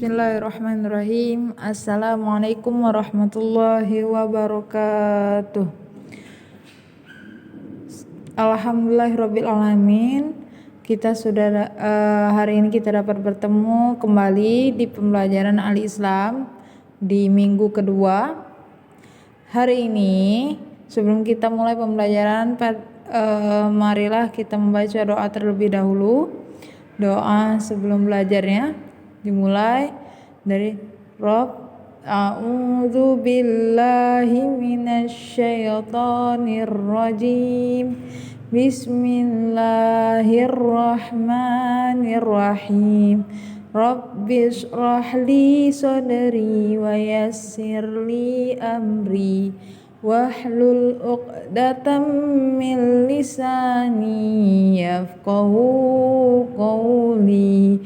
Bismillahirrahmanirrahim. Assalamualaikum warahmatullahi wabarakatuh. Alhamdulillahirabbil alamin. Kita sudah hari ini kita dapat bertemu kembali di pembelajaran Al-Islam di minggu kedua. Hari ini sebelum kita mulai pembelajaran, marilah kita membaca doa terlebih dahulu. Doa sebelum belajarnya dimulai dari Rabb a'udzu billahi minasyaitonir rajim. Bismillahirrahmanirrahim. Rabbis shrahli sadri wa yassirli amri wahlul 'uqdatam min lisani yafqahu qawli.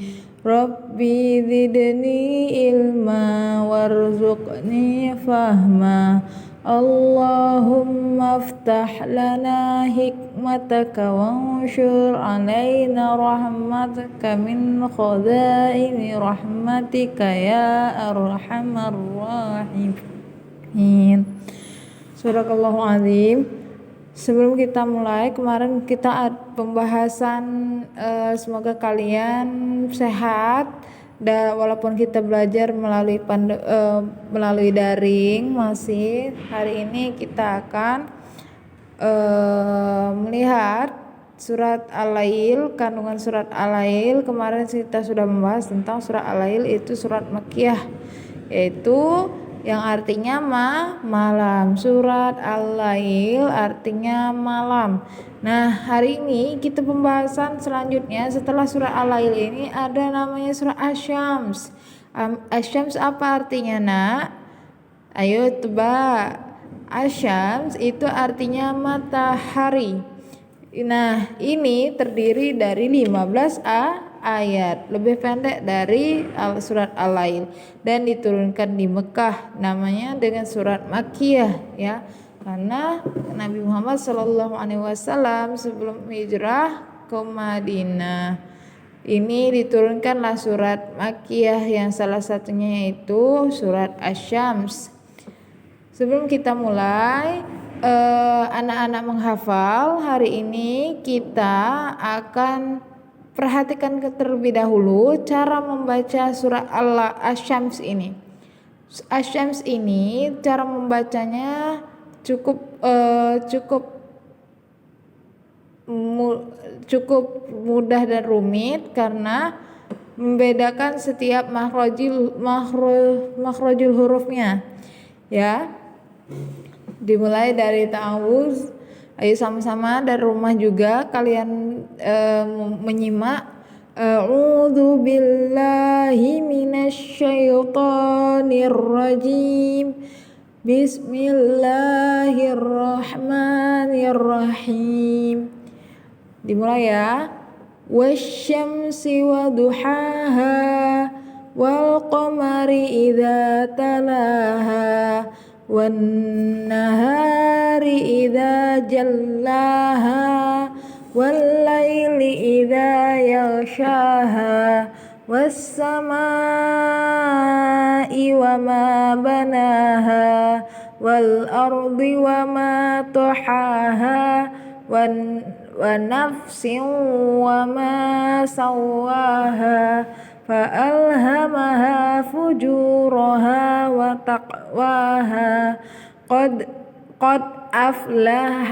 Rabbi zidni ilma warzuqni fahma. Allahumma aftah lana hikmataka wanshur alaina rahmataka min khazaini rahmatika ya arhamar rahimin. Sadaqallahu azim. Sebelum kita mulai, kemarin kita pembahasan semoga kalian sehat dan walaupun kita belajar melalui daring masih, hari ini kita akan melihat surat Al-Lail, kandungan surat Al-Lail. Kemarin kita sudah membahas tentang surat Al-Lail, itu surat Makkiyah, yaitu yang artinya malam. Surat Al-Lail artinya malam. Nah, hari ini kita pembahasan selanjutnya setelah surat Al-Lail ini ada namanya surat Asy-Syams. Asy-Syams apa artinya, Nak? Ayo tebak. Asy-Syams itu artinya matahari. Nah, ini terdiri dari 15 ayat, lebih pendek dari surat Al-Lail, dan diturunkan di Mekah, namanya dengan surat Makkiyah, ya, karena Nabi Muhammad SAW sebelum hijrah ke Madinah ini diturunkanlah surat Makkiyah, yang salah satunya yaitu surat Asy-Syams. Sebelum kita mulai, anak-anak menghafal, hari ini kita akan perhatikan terlebih dahulu cara membaca surah Asy-Syams ini. Asy-Syams ini cara membacanya cukup mudah dan rumit karena membedakan setiap makhrajul hurufnya, ya. Dimulai dari ta'awuz. Ayo sama-sama dari rumah juga kalian menyimak. A'udzu billahi minasyaitonir rajim. Bismillahirrahmanirrahim. Dimulai ya. Wasyamsi waduhaha wal qamari idza talaha wan nahari idza jallaha wal laili idza yaghshaha was samaa'i wa ma banaha wal ardi wa ma tahaha wa nafsin wa ma sawaha فألهمها فجورها وتقواها قد أفلح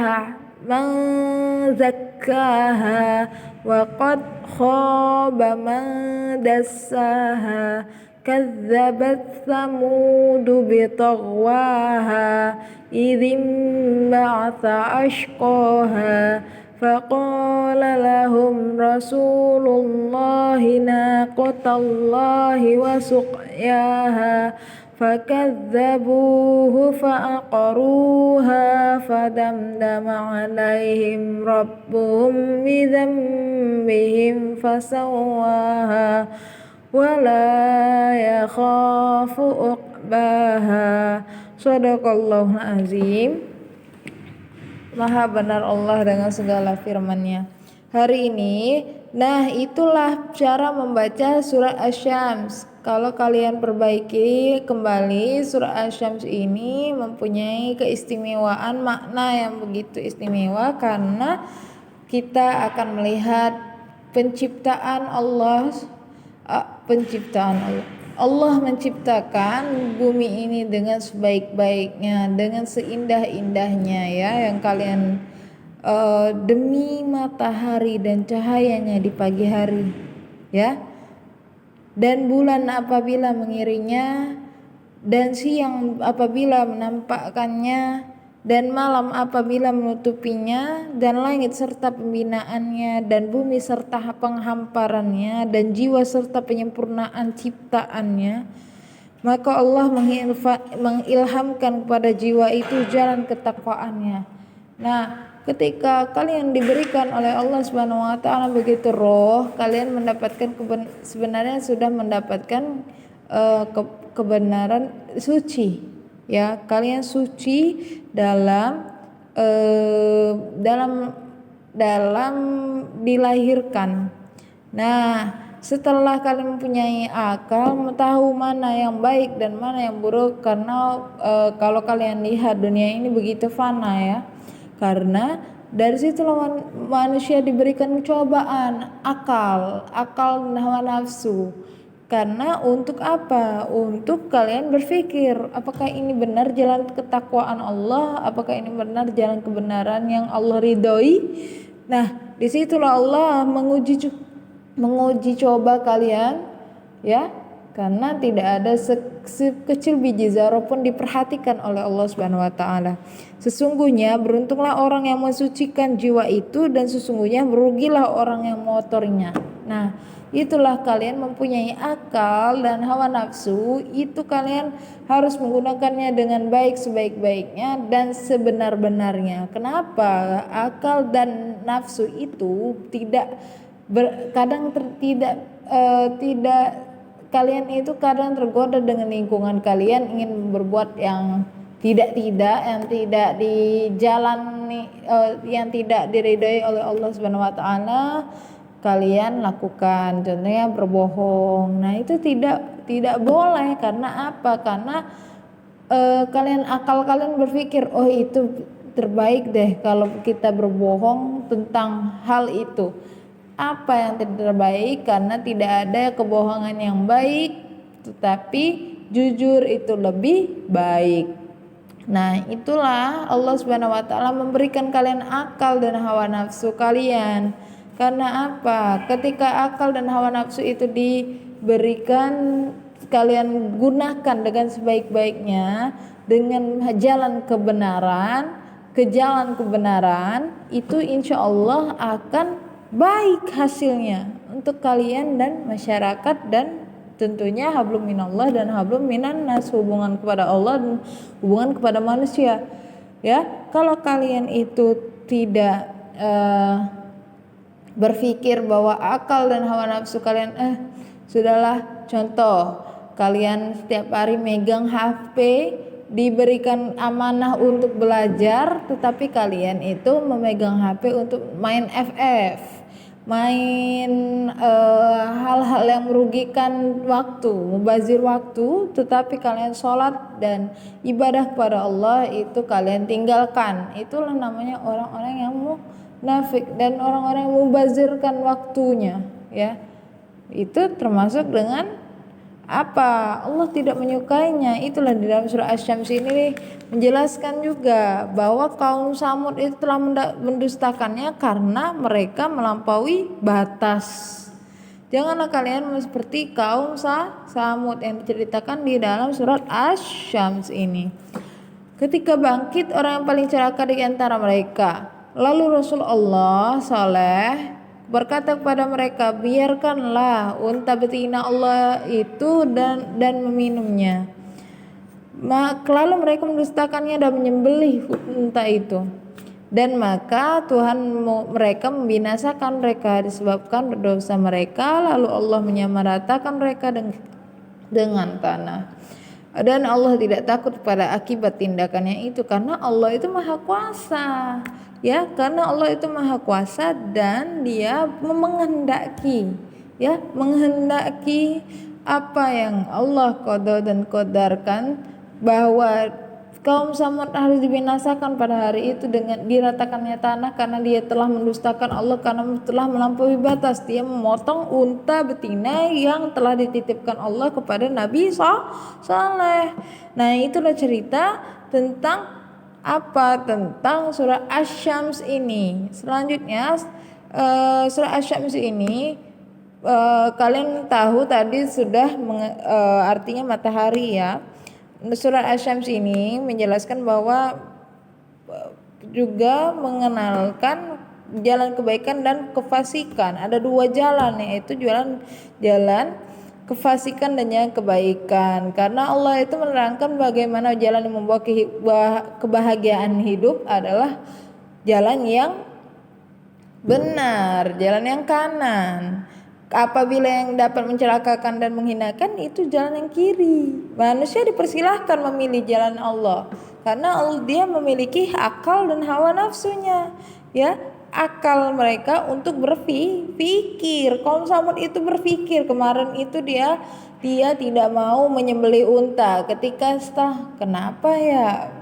من زكاها وقد خاب من دساها كذبت ثمود بطغواها إذ انبعث أشقاها فقال لهم رسول الله ناقة الله وسقياها فكذبوه فعقروها فدمدم عليهم ربهم بذنبهم فسواها ولا يخاف عقباها. Shadaqallahul azim. Maha benar Allah dengan segala firman-Nya. hari ini. Nah, itulah cara membaca surat Asy-Syams. Kalau kalian perbaiki kembali, surat Asy-Syams ini mempunyai keistimewaan makna yang begitu istimewa karena kita akan melihat penciptaan Allah. Allah menciptakan bumi ini dengan sebaik-baiknya, dengan seindah-indahnya ya, yang kalian demi matahari dan cahayanya di pagi hari ya, dan bulan apabila mengiringinya, dan siang apabila menampakkannya, dan malam apabila menutupinya, dan langit serta pembinaannya, dan bumi serta penghamparannya, dan jiwa serta penyempurnaan ciptaannya. Maka Allah mengilhamkan kepada jiwa itu jalan ketakwaannya. Nah, ketika kalian diberikan oleh Allah Subhanahu wa taala begitu roh, kalian mendapatkan sebenarnya sudah mendapatkan kebenaran suci ya. Kalian suci dalam dalam dilahirkan. Nah, setelah kalian mempunyai akal, tahu mana yang baik dan mana yang buruk, karena kalau kalian lihat dunia ini begitu fana ya. Karena dari situlah manusia diberikan cobaan akal dan hawa nafsu. Karena untuk apa? Untuk kalian berpikir, apakah ini benar jalan ketakwaan Allah? Apakah ini benar jalan kebenaran yang Allah ridhoi? Nah, disitulah Allah menguji coba kalian ya, karena tidak ada sekecil biji zarah pun diperhatikan oleh Allah Subhanahu wa taala. Sesungguhnya beruntunglah orang yang mensucikan jiwa itu, dan sesungguhnya merugilah orang yang mengotorinya. Nah, itulah kalian mempunyai akal dan hawa nafsu, itu kalian harus menggunakannya dengan baik sebaik-baiknya dan sebenar-benarnya. Kenapa? Akal dan nafsu itu tidak kalian itu kadang tergoda dengan lingkungan kalian, ingin berbuat yang tidak dijalani, yang tidak diridhoi oleh Allah Subhanahu wa taala, kalian lakukan. Contohnya berbohong. Nah, itu tidak boleh. Karena apa? Karena akal kalian berpikir, oh itu terbaik deh kalau kita berbohong tentang hal itu. Apa yang terbaik? Karena tidak ada kebohongan yang baik, tetapi jujur itu lebih baik. Nah, itulah Allah Subhanahu wa taala memberikan kalian akal dan hawa nafsu kalian. Karena apa? Ketika akal dan hawa nafsu itu diberikan, kalian gunakan dengan sebaik-baiknya, dengan jalan kebenaran, itu insya Allah akan baik hasilnya untuk kalian dan masyarakat, dan tentunya hablum minallah dan hablum minan nas, hubungan kepada Allah dan hubungan kepada manusia ya. Kalau kalian itu tidak berpikir bahwa akal dan hawa nafsu kalian sudahlah, contoh kalian setiap hari megang HP, diberikan amanah untuk belajar, tetapi kalian itu memegang HP untuk main FF, main hal-hal yang merugikan waktu, mubazir waktu, tetapi kalian sholat dan ibadah kepada Allah itu kalian tinggalkan. Itulah namanya orang-orang yang munafik dan orang-orang yang mubazirkan waktunya ya. Itu termasuk dengan apa? Allah tidak menyukainya. Itulah di dalam surah Asy-Syams ini menjelaskan juga bahwa kaum Samud itu telah mendustakannya karena mereka melampaui batas. Janganlah kalian seperti kaum Samud yang diceritakan di dalam surat Asy-Syams ini. Ketika bangkit orang yang paling celaka di antara mereka, lalu Rasulullah saleh berkata kepada mereka, biarkanlah unta betina Allah itu dan meminumnya. Lalu mereka mendustakannya dan menyembelih unta itu. Dan maka Tuhan mereka membinasakan mereka disebabkan berdosa mereka. Lalu Allah menyamaratakan mereka dengan tanah. Dan Allah tidak takut pada akibat tindakannya itu, karena Allah itu maha kuasa. ya, karena Allah itu maha kuasa dan dia menghendaki apa yang Allah qada dan qadarkan, bahwa kaum Samud harus dibinasakan pada hari itu dengan diratakannya tanah karena dia telah mendustakan Allah, karena telah melampaui batas. Dia memotong unta betina yang telah dititipkan Allah kepada Nabi Saleh. Nah, itulah cerita tentang apa? Tentang surah Asy-Syams ini. Selanjutnya surah Asy-Syams ini kalian tahu tadi sudah artinya matahari ya. Surat Asy-Syams ini menjelaskan bahwa juga mengenalkan jalan kebaikan dan kefasikan. Ada dua jalan, yaitu jalan kefasikan dan jalan kebaikan. Karena Allah itu menerangkan bagaimana jalan yang membawa kebahagiaan hidup adalah jalan yang benar, jalan yang kanan. Apabila yang dapat mencelakakan dan menghinakan itu jalan yang kiri. Manusia dipersilahkan memilih jalan Allah karena dia memiliki akal dan hawa nafsunya, ya. Akal mereka untuk berpikir. Kaum Samud itu berpikir, kemarin itu dia tidak mau menyembelih unta ketika kenapa ya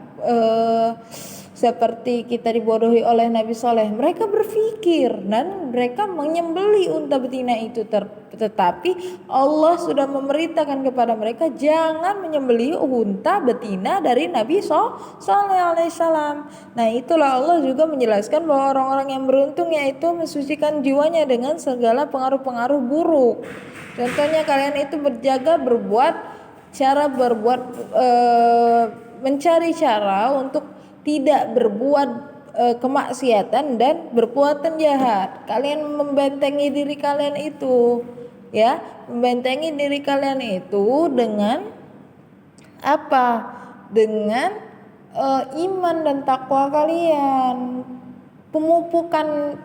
seperti kita dibodohi oleh Nabi Saleh. Mereka berpikir dan mereka menyembelih unta betina itu, tetapi Allah sudah memerintahkan kepada mereka jangan menyembelih unta betina dari Nabi Saleh alaihissalam. Nah, itulah Allah juga menjelaskan bahwa orang-orang yang beruntung yaitu mensucikan jiwanya dengan segala pengaruh-pengaruh buruk. Contohnya kalian itu mencari cara untuk tidak berbuat kemaksiatan dan berbuatan jahat. Kalian membentengi diri kalian itu, ya, membentengi diri kalian itu dengan apa? Dengan iman dan takwa kalian. Pemupukan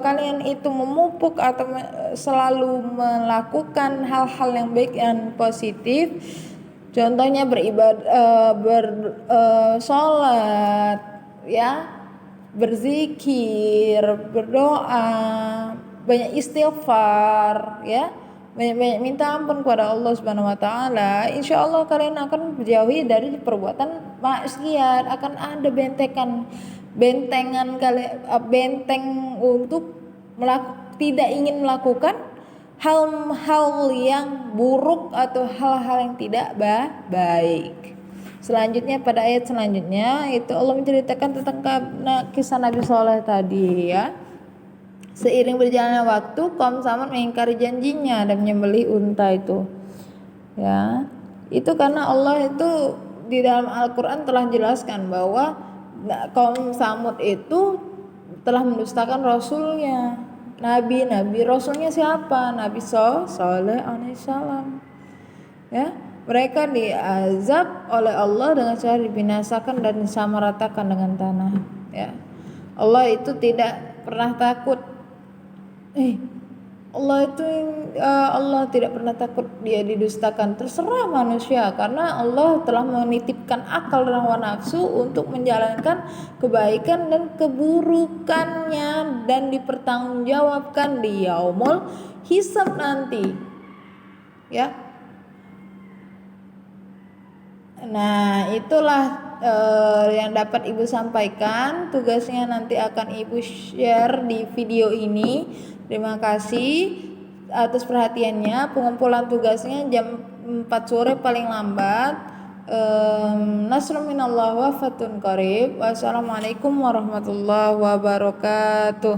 kalian itu memupuk atau selalu melakukan hal-hal yang baik dan positif. Contohnya sholat, ya, berzikir, berdoa, banyak istighfar, ya, banyak minta ampun kepada Allah Subhanahu Wa Taala. Insya Allah kalian akan dijauhi dari perbuatan maksiat. Akan ada benteng untuk tidak ingin melakukan hal-hal yang buruk atau hal-hal yang tidak baik. Selanjutnya pada ayat selanjutnya itu Allah menceritakan tentang kisah Nabi Saleh tadi, ya. Seiring berjalannya waktu kaum Samud mengingkari janjinya dan menyembelih unta itu, ya. Itu karena Allah itu di dalam Al-Quran telah jelaskan bahwa kaum Samud itu telah mendustakan Rasulnya. Nabi Rasulnya siapa? Nabi Saleh alaihissalam, ya. Mereka diazab oleh Allah dengan cara dibinasakan dan disamaratakan dengan tanah, ya. Allah itu tidak pernah takut. Allah tidak pernah takut dia didustakan. Terserah manusia, karena Allah telah menitipkan akal dan hawa nafsu untuk menjalankan kebaikan dan keburukannya dan dipertanggungjawabkan di yaumul hisab nanti, ya. Nah, itulah yang dapat Ibu sampaikan. Tugasnya nanti akan Ibu share di video ini. Terima kasih atas perhatiannya. Pengumpulan tugasnya jam 4 sore paling lambat. Nasrun minallah wa fatun qarib. Wassalamualaikum warahmatullahi wabarakatuh.